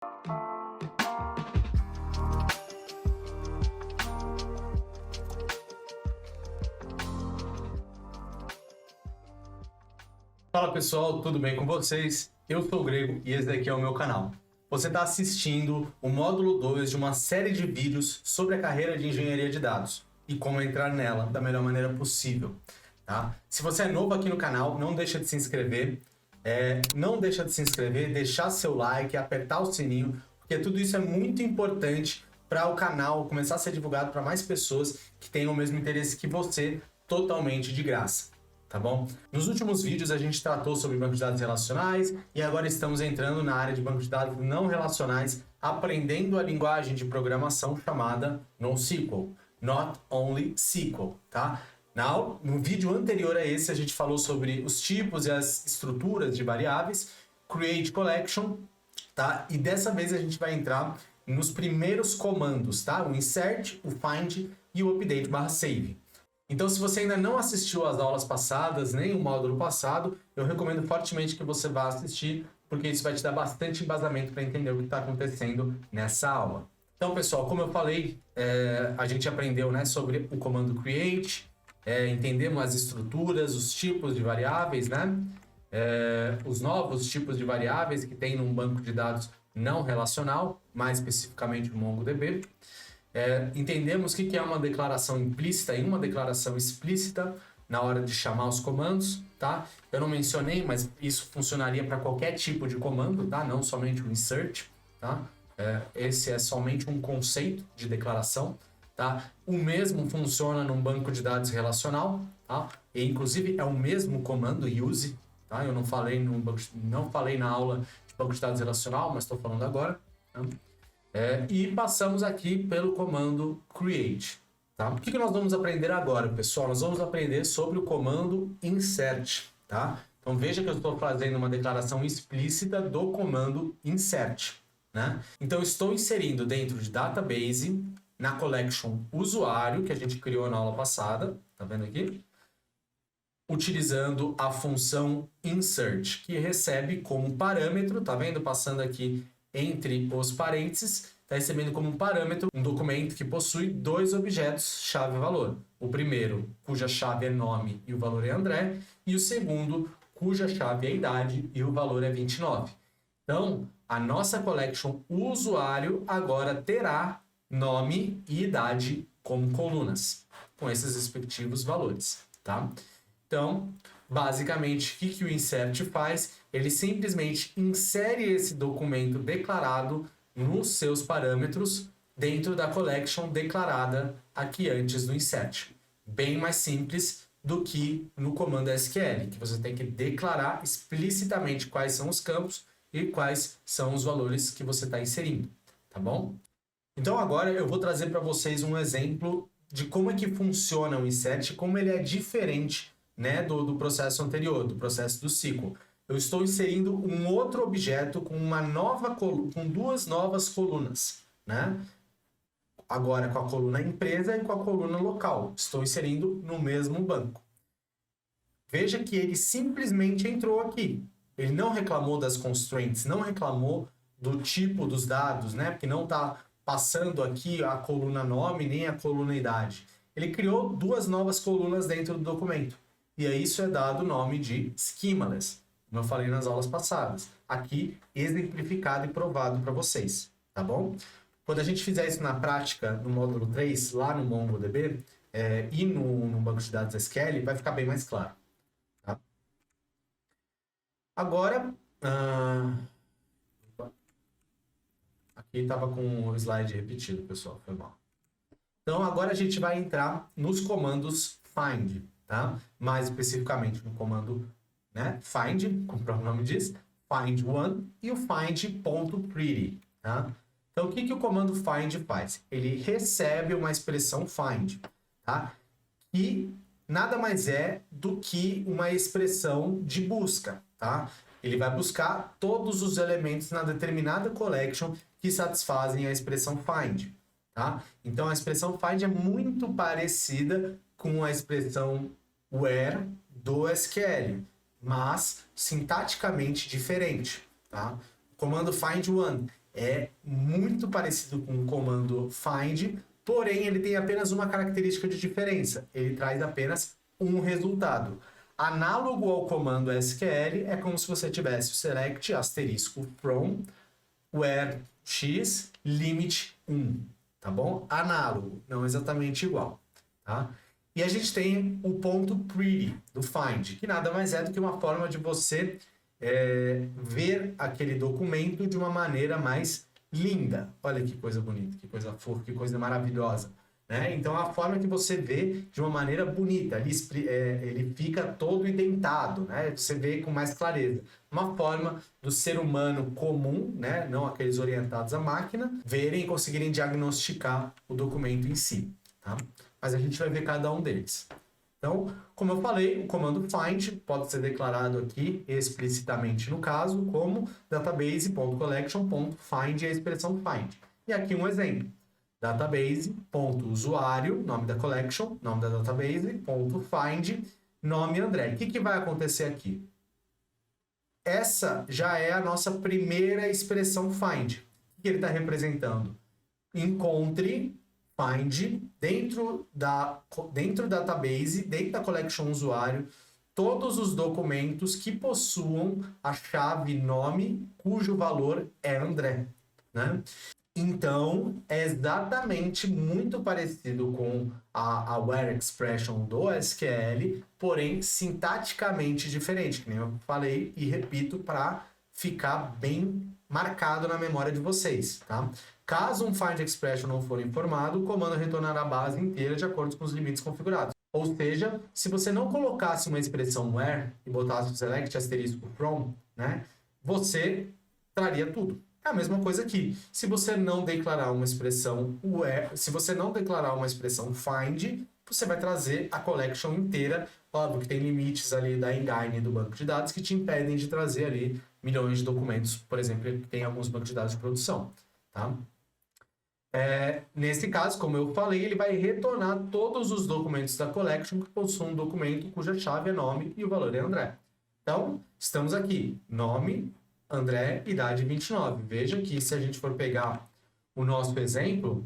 Fala pessoal, tudo bem com vocês? Eu sou o Grego e esse daqui é o meu canal. Você está assistindo o módulo 2 de uma série de vídeos sobre a carreira de engenharia de dados e como entrar nela da melhor maneira possível. Tá? Se você é novo aqui no canal, não deixa de se inscrever. Deixar seu like, apertar o sininho, porque tudo isso é muito importante para o canal começar a ser divulgado para mais pessoas que tenham o mesmo interesse que você, totalmente de graça. Tá bom? Nos últimos vídeos a gente tratou sobre banco de dados relacionais e agora estamos entrando na área de banco de dados não relacionais, aprendendo a linguagem de programação chamada NoSQL, Not Only SQL, tá? No vídeo anterior a esse a gente falou sobre os tipos e as estruturas de variáveis, Create Collection, tá? E dessa vez a gente vai entrar nos primeiros comandos, tá? O Insert, o Find e o Update/Save. Então, se você ainda não assistiu às aulas passadas, nem o módulo passado, eu recomendo fortemente que você vá assistir, porque isso vai te dar bastante embasamento para entender o que está acontecendo nessa aula. Então, pessoal, como eu falei, a gente aprendeu, né, sobre o comando create, entendemos as estruturas, os tipos de variáveis, né, os novos tipos de variáveis que tem num banco de dados não relacional, mais especificamente o MongoDB. Entendemos o que é uma declaração implícita e uma declaração explícita na hora de chamar os comandos, tá? Eu não mencionei, mas isso funcionaria para qualquer tipo de comando, tá? Não somente o insert, tá? Esse é somente um conceito de declaração, tá? O mesmo funciona num banco de dados relacional, tá? E inclusive é o mesmo comando use, tá? Eu não falei na aula de banco de dados relacional, mas estou falando agora, tá? E passamos aqui pelo comando create. Tá? O que nós vamos aprender agora, pessoal? Nós vamos aprender sobre o comando insert. Tá? Então veja que eu estou fazendo uma declaração explícita do comando insert. Né? Então estou inserindo dentro de database, na collection usuário, que a gente criou na aula passada, tá vendo aqui? Utilizando a função insert, que recebe como parâmetro, tá vendo? Passando aqui entre os parênteses, está recebendo como um parâmetro um documento que possui dois objetos chave-valor. O primeiro, cuja chave é nome e o valor é André, e o segundo, cuja chave é idade e o valor é 29. Então, a nossa collection usuário agora terá nome e idade como colunas, com esses respectivos valores, tá? Então, basicamente, o que o insert faz? Ele simplesmente insere esse documento declarado nos seus parâmetros dentro da collection declarada aqui antes do insert. Bem mais simples do que no comando SQL, que você tem que declarar explicitamente quais são os campos e quais são os valores que você está inserindo, tá bom? Então agora eu vou trazer para vocês um exemplo de como é que funciona o insert, como ele é diferente, né, do processo anterior, do processo do SQL. Eu estou inserindo um outro objeto com com duas novas colunas, né? Agora com a coluna empresa e com a coluna local. Estou inserindo no mesmo banco. Veja que ele simplesmente entrou aqui. Ele não reclamou das constraints, não reclamou do tipo dos dados, né? Porque não está passando aqui a coluna nome nem a coluna idade. Ele criou duas novas colunas dentro do documento. E a isso é dado o nome de schemaless, como eu falei nas aulas passadas. Aqui, exemplificado e provado para vocês, tá bom? Quando a gente fizer isso na prática, no módulo 3, lá no MongoDB, e no banco de dados SQL, vai ficar bem mais claro. Tá? Agora, aqui estava com o slide repetido, pessoal, foi mal. Então, agora a gente vai entrar nos comandos find, tá? Mais especificamente no comando, né, find, como o próprio nome diz, find one e o find.pretty, tá? Então, o que o comando find faz? Ele recebe uma expressão find, tá? Que nada mais é do que uma expressão de busca, tá? Ele vai buscar todos os elementos na determinada collection que satisfazem a expressão find, tá? Então, a expressão find é muito parecida com a expressão where do SQL, mas sintaticamente diferente, tá? O comando find one, é muito parecido com o comando find, porém ele tem apenas uma característica de diferença. Ele traz apenas um resultado. Análogo ao comando SQL, é como se você tivesse o select asterisco from where x limit 1, tá bom? Análogo, não exatamente igual, tá? E a gente tem o ponto pretty do find, que nada mais é do que uma forma de você ver aquele documento de uma maneira mais linda. Olha que coisa bonita, que coisa fofa, que coisa maravilhosa. Né? Então, a forma que você vê de uma maneira bonita, ele fica todo indentado, né? Você vê com mais clareza. Uma forma do ser humano comum, né? Não aqueles orientados à máquina, verem e conseguirem diagnosticar o documento em si. Tá? Mas a gente vai ver cada um deles. Então, como eu falei, o comando find pode ser declarado aqui explicitamente no caso como database.collection.find e a expressão find. E aqui um exemplo. Database.usuário, nome da collection, nome da database, ponto find, nome André. O que vai acontecer aqui? Essa já é a nossa primeira expressão find. O que ele está representando? Encontre, find, dentro da database, dentro da collection usuário, todos os documentos que possuam a chave nome cujo valor é André. Né? Então, é exatamente muito parecido com a where expression do SQL, porém sintaticamente diferente, que nem eu falei e repito para ficar bem marcado na memória de vocês, tá? Caso um find expression não for informado, o comando retornará a base inteira de acordo com os limites configurados. Ou seja, se você não colocasse uma expressão where e botasse o select asterisco from, né, você traria tudo. É a mesma coisa aqui. Se você não declarar uma expressão where, se você não declarar uma expressão find, você vai trazer a collection inteira. Óbvio que tem limites ali da engine do banco de dados que te impedem de trazer ali milhões de documentos, por exemplo, que tem alguns bancos de dados de produção. Tá? Nesse caso, como eu falei, ele vai retornar todos os documentos da collection que possuem um documento cuja chave é nome e o valor é André. Então, estamos aqui, nome, André, idade 29. Veja que se a gente for pegar o nosso exemplo,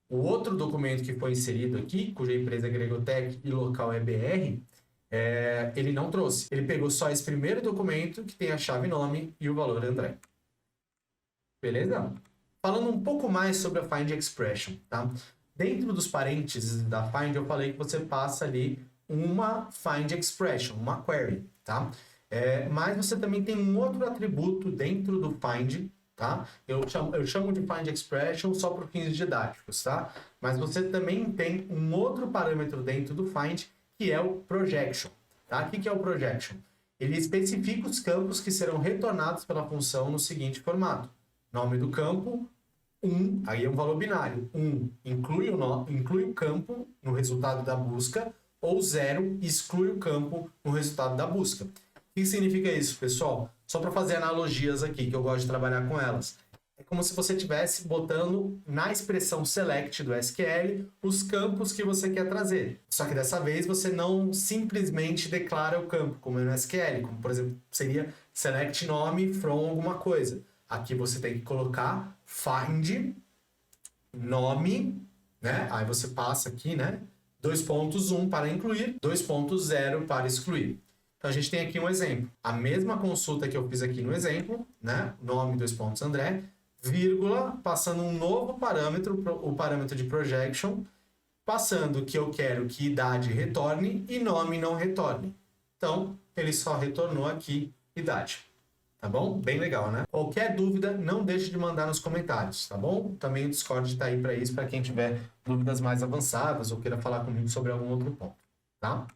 o outro documento que foi inserido aqui, cuja empresa é Gregotech e local é BR, ele não trouxe. Ele pegou só esse primeiro documento que tem a chave nome e o valor André. Beleza? Falando um pouco mais sobre a find expression, tá? Dentro dos parênteses da find, eu falei que você passa ali uma find expression, uma query, tá? Mas você também tem um outro atributo dentro do find, tá? Eu chamo de find expression só por fins didáticos, tá? Mas você também tem um outro parâmetro dentro do find, que é o projection, tá? O que é o projection? Ele especifica os campos que serão retornados pela função no seguinte formato. Nome do campo, 1, aí é um valor binário. 1 inclui o campo no resultado da busca, ou 0 exclui o campo no resultado da busca. O que significa isso, pessoal? Só para fazer analogias aqui, que eu gosto de trabalhar com elas. É como se você estivesse botando na expressão select do SQL os campos que você quer trazer. Só que dessa vez você não simplesmente declara o campo, como é no SQL, como por exemplo seria select nome from alguma coisa. Aqui você tem que colocar find nome, né? Aí você passa aqui, né? 2.1 para incluir, 2.0 para excluir. Então a gente tem aqui um exemplo. A mesma consulta que eu fiz aqui no exemplo, né? Nome, 2 pontos André, vírgula, passando um novo parâmetro, o parâmetro de projection, passando que eu quero que idade retorne e nome não retorne. Então, ele só retornou aqui idade. Tá bom? Bem legal, né? Qualquer dúvida, não deixe de mandar nos comentários, tá bom? Também o Discord está aí para isso, para quem tiver dúvidas mais avançadas ou queira falar comigo sobre algum outro ponto, tá?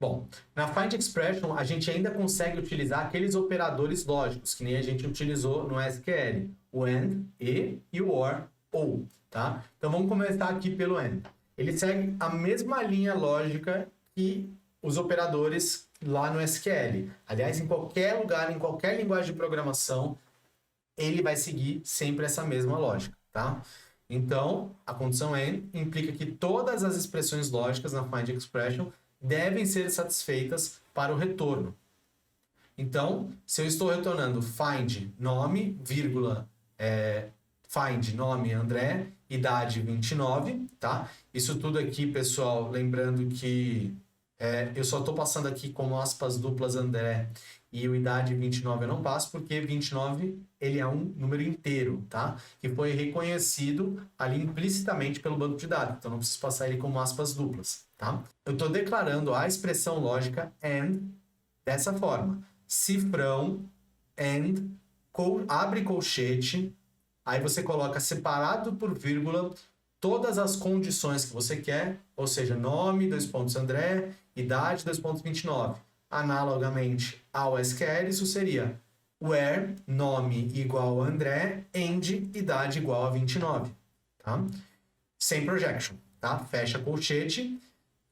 Bom, na find expression a gente ainda consegue utilizar aqueles operadores lógicos, que nem a gente utilizou no SQL, o AND, e o OR, OU, tá? Então vamos começar aqui pelo AND. Ele segue a mesma linha lógica que os operadores lá no SQL. Aliás, em qualquer lugar, em qualquer linguagem de programação, ele vai seguir sempre essa mesma lógica, tá? Então, a condição AND implica que todas as expressões lógicas na find expression devem ser satisfeitas para o retorno. Então, se eu estou retornando find nome, vírgula, find nome André, idade 29, tá? Isso tudo aqui, pessoal, lembrando que eu só estou passando aqui como aspas duplas André e o idade 29 eu não passo, porque 29 ele é um número inteiro, tá? Que foi reconhecido ali implicitamente pelo banco de dados, então não preciso passar ele como aspas duplas, tá? Eu estou declarando a expressão lógica AND dessa forma. Cifrão, AND, abre colchete, aí você coloca separado por vírgula todas as condições que você quer, ou seja, nome, 2 pontos André, idade, 2 pontos 29. Analogamente ao SQL, isso seria where, nome igual a André, end, idade igual a 29. Tá? Sem projection, tá? Fecha colchete,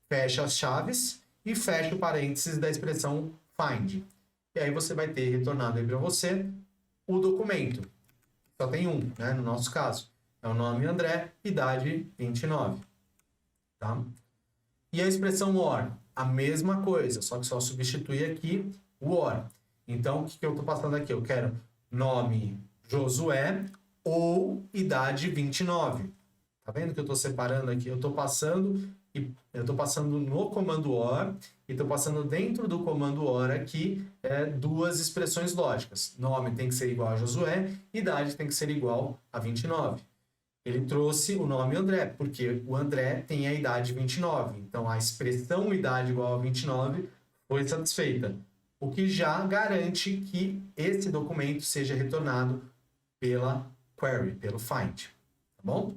fecha as chaves e fecha o parênteses da expressão find. E aí você vai ter retornado aí para você o documento. Só tem um, né? No nosso caso. É o nome André, idade 29. Tá? E a expressão OR? A mesma coisa, só que só substitui aqui o OR. Então, o que eu estou passando aqui? Eu quero nome Josué ou idade 29. Tá vendo que eu estou separando aqui? Eu estou passando no comando OR e estou passando dentro do comando OR aqui duas expressões lógicas. Nome tem que ser igual a Josué, idade tem que ser igual a 29. Ele trouxe o nome André, porque o André tem a idade 29. Então, a expressão idade igual a 29 foi satisfeita. O que já garante que esse documento seja retornado pela query, pelo find. Tá bom?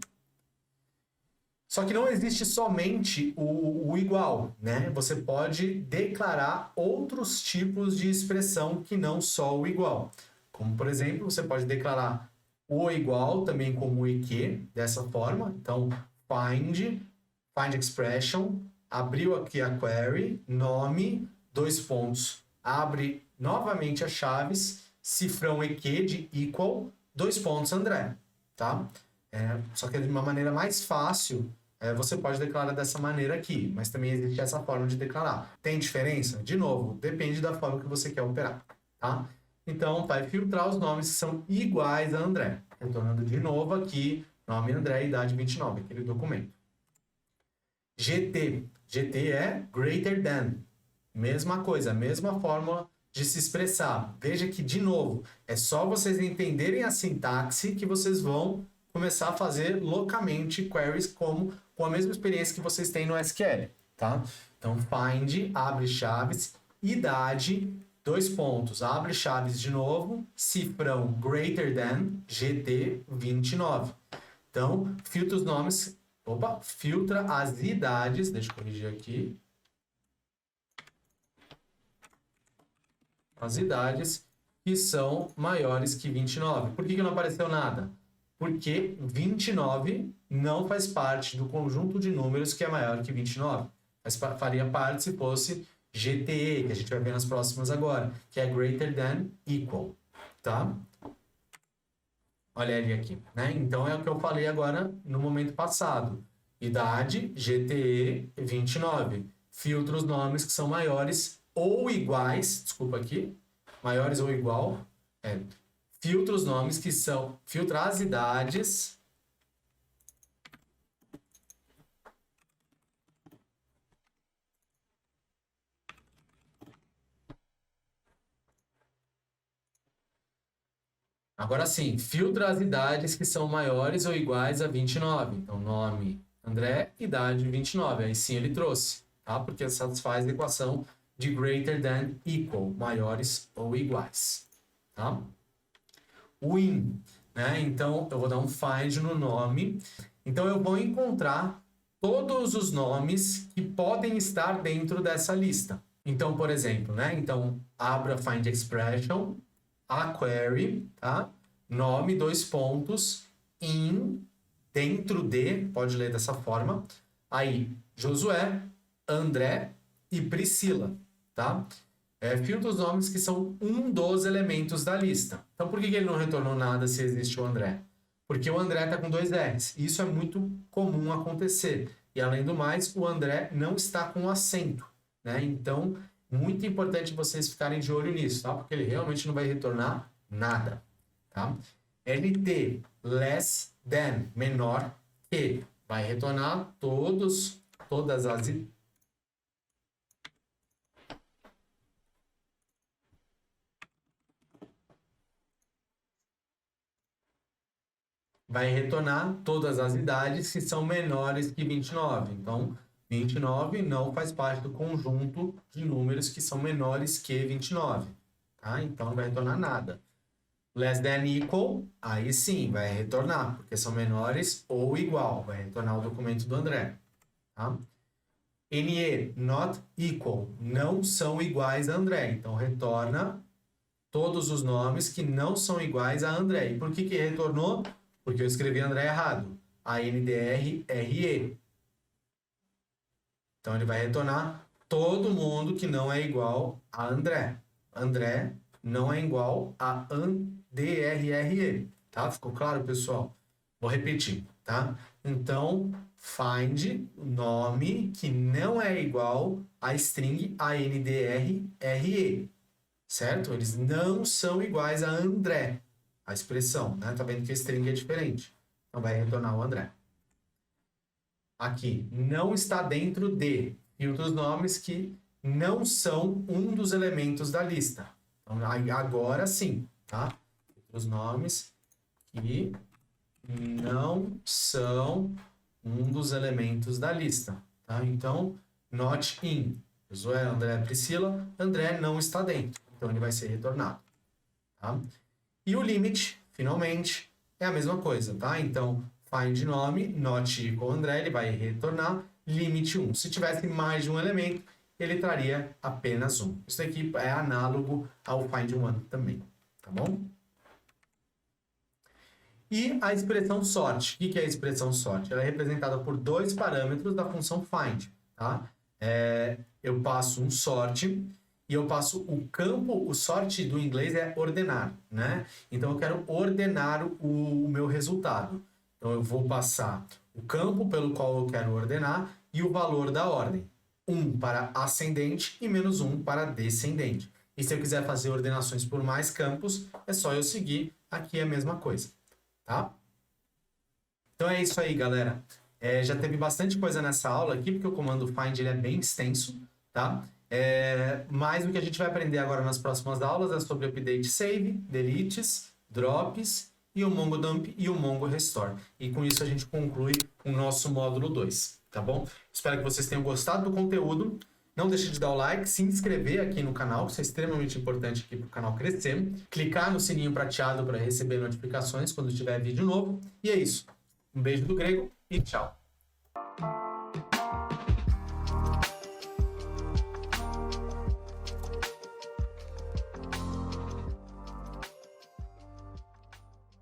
Só que não existe somente o igual, né? Você pode declarar outros tipos de expressão que não só o igual. Como, por exemplo, você pode declarar o igual também como e que, dessa forma. Então, find expression, abriu aqui a query, nome, 2 pontos, abre novamente as chaves, cifrão e que de equal, 2 pontos André, tá? Só que de uma maneira mais fácil, você pode declarar dessa maneira aqui, mas também existe essa forma de declarar. Tem diferença? De novo, depende da forma que você quer operar, tá? Então, vai filtrar os nomes que são iguais a André. Retornando de novo aqui, nome André, idade 29, aquele documento. GT. GT é greater than. Mesma coisa, mesma forma de se expressar. Veja que, de novo, é só vocês entenderem a sintaxe que vocês vão começar a fazer loucamente queries com a mesma experiência que vocês têm no SQL, tá? Então, find, abre chaves, idade, 2 pontos, abre chaves de novo, cifrão greater than, GT 29. Então, filtra os nomes, filtra as idades, deixa eu corrigir aqui. As idades que são maiores que 29. Por que não apareceu nada? Porque 29 não faz parte do conjunto de números que é maior que 29. Mas faria parte se fosse GTE, que a gente vai ver nas próximas agora, que é greater than equal, tá? Olha ele aqui, né? Então é o que eu falei agora no momento passado. Idade, GTE 29. Filtra os nomes que são maiores ou iguais, desculpa aqui, maiores ou igual, filtra os nomes que são, filtra as idades agora sim, filtra as idades que são maiores ou iguais a 29. Então, nome André, idade 29. Aí sim ele trouxe, tá? Porque satisfaz a equação de greater than equal, maiores ou iguais, tá? Win, né? Então, eu vou dar um find no nome. Então, eu vou encontrar todos os nomes que podem estar dentro dessa lista. Então, por exemplo, né? Então, abra find expression, a query, tá? Nome, 2 pontos, in, dentro de, pode ler dessa forma. Aí, Josué, André e Priscila, tá? Filtra os nomes que são um dos elementos da lista. Então, por que ele não retornou nada se existe o André? Porque o André está com 2 R's. Isso é muito comum acontecer. E, além do mais, o André não está com acento, né? Então, Muito importante vocês ficarem de olho nisso, tá? Porque ele realmente não vai retornar nada, tá? LT, less than, menor que, vai retornar todas as... Vai retornar todas as idades que são menores que 29. Então, 29 não faz parte do conjunto de números que são menores que 29. Tá? Então, não vai retornar nada. Less than equal, aí sim, vai retornar, porque são menores ou igual. Vai retornar o documento do André. Tá? NE, not equal, não são iguais a André. Então, retorna todos os nomes que não são iguais a André. E por que retornou? Porque eu escrevi André errado. ANDRRE. Então, ele vai retornar todo mundo que não é igual a André. André não é igual a ANDRRE. Tá? Ficou claro, pessoal? Vou repetir, tá? Então, find o nome que não é igual à string ANDRRE. Certo? Eles não são iguais a André. A expressão, né? Tá vendo que a string é diferente. Então, vai retornar o André. Aqui, não está dentro de. E outros nomes que não são um dos elementos da lista. Então, agora sim, tá? Outros nomes que não são um dos elementos da lista, tá? Então, not in. Josué, André, Priscila. André não está dentro. Então, ele vai ser retornado, tá? E o limit, finalmente, é a mesma coisa, tá? Então, find nome, not equal André, ele vai retornar limit 1. Se tivesse mais de um elemento, ele traria apenas um. Isso aqui é análogo ao find one também, tá bom? E a expressão sort. O que é a expressão sort? Ela é representada por dois parâmetros da função find, tá? Eu passo um sort e eu passo o campo, o sort do inglês é ordenar, né? Então, eu quero ordenar o meu resultado. Então, eu vou passar o campo pelo qual eu quero ordenar e o valor da ordem. 1 para ascendente e menos 1 para descendente. E se eu quiser fazer ordenações por mais campos, é só eu seguir aqui a mesma coisa, tá? Então, é isso aí, galera. Já teve bastante coisa nessa aula aqui, porque o comando find ele é bem extenso, tá? Mas o que a gente vai aprender agora nas próximas aulas é sobre update save, deletes, drops e o mongodump e o mongo restore. E com isso a gente conclui o nosso módulo 2, tá bom? Espero que vocês tenham gostado do conteúdo. Não deixe de dar o like, se inscrever aqui no canal, que isso é extremamente importante aqui para o canal crescer. Clicar no sininho prateado para receber notificações quando tiver vídeo novo. E é isso. Um beijo do grego e tchau!